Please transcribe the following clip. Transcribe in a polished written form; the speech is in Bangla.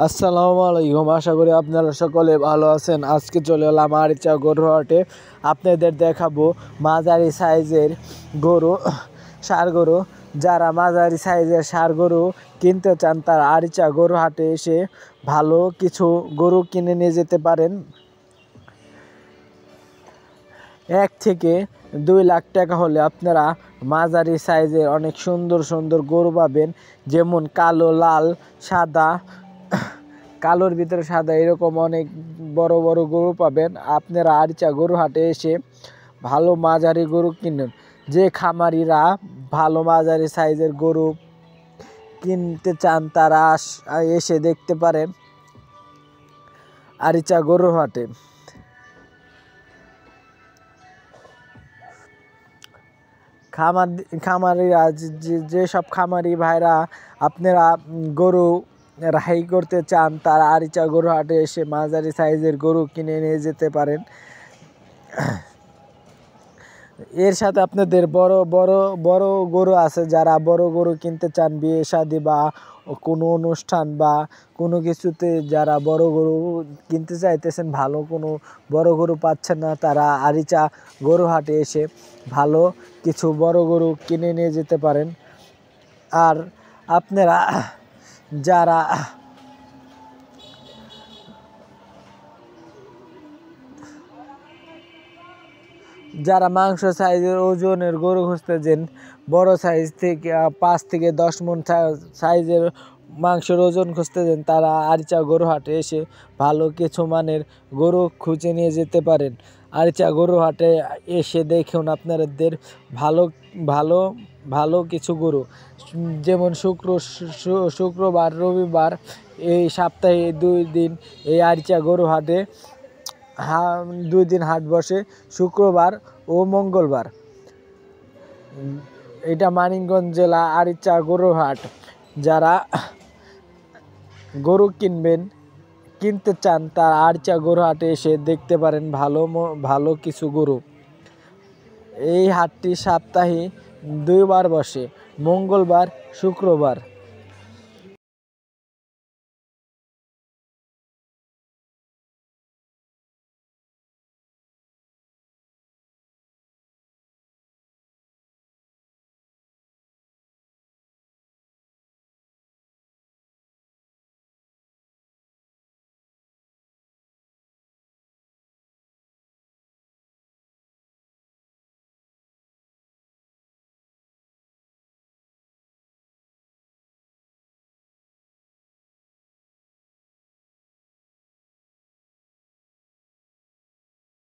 আসসালামু আলাইকুম। আশা করি আপনারা সকলে ভালো আছেন। আজকে চলে এলাম আরিচা গরু হাটে। আপনাদের দেখাবো মাঝারি সাইজের গরু, ষাঁড় গরু। যারা মাঝারি সাইজের ষাঁড় গরু কিনতে চান তারা আরিচা গরু হাটে এসে ভালো কিছু গরু কিনে নিয়ে যেতে পারেন। 1 থেকে 2 লাখ টাকা হলে আপনারা মাঝারি সাইজের অনেক সুন্দর সুন্দর গরু পাবেন, যেমন কালো, লাল, সাদা, কালোর ভিতরে সাদা, এরকম অনেক বড় বড় গরু পাবেন। আপনারা আরিচা গরু হাটে এসে ভালো মাঝারি গরু কিনুন। যে খামারিরা ভালো মাঝারি সাইজের গরু কিনতে চান তারা এসে দেখতে পারেন আরিচা গরু হাটে। খামারিরা যেসব খামারি ভাইরা আপনারা গরু রাই করতে চান তারা আরিচা গরু হাটে এসে মাঝারি সাইজের গরু কিনে নিয়ে যেতে পারেন। এর সাথে আপনাদের বড় বড় বড় গরু আছে, যারা বড় গরু কিনতে চান বিয়ে শাদী বা কোনো অনুষ্ঠান বা কোনো কিছুতে, যারা বড় গরু কিনতে চাইতেছেন, ভালো কোনো বড় গরু পাচ্ছেন না, তারা আরিচা গরু হাটে এসে ভালো কিছু বড় গরু কিনে নিয়ে যেতে পারেন। আর আপনারা যারা মাংস সাইজের ওজনের গরু খুঁজতেছেন, বড় সাইজ থেকে 5 থেকে 10 মণ সাইজের মাংসের ওজন খুঁজতেছেন, তারা আরিচা গরু হাটে এসে ভালো কিছু মানের গরু খুঁজে নিয়ে যেতে পারেন। আরিচা গরু হাটে এসে দেখুন আপনাদের ভালো ভালো ভালো কিছু গরু, যেমন শুক্রবার, রবিবার, এই সপ্তাহে 2 দিন এই আরিচা গরু হাটে 2 দিন হাট বসে, শুক্রবার ও মঙ্গলবার। এটা মানিকগঞ্জ জেলা আরিচা গরু হাট। যারা গরু কিনতে চান তারা আরিচা গরু হাটে এসে দেখতে পারেন ভালো কিছু গরু। এই হাটটি সপ্তাহে 2 বার বসে, মঙ্গলবার, শুক্রবার।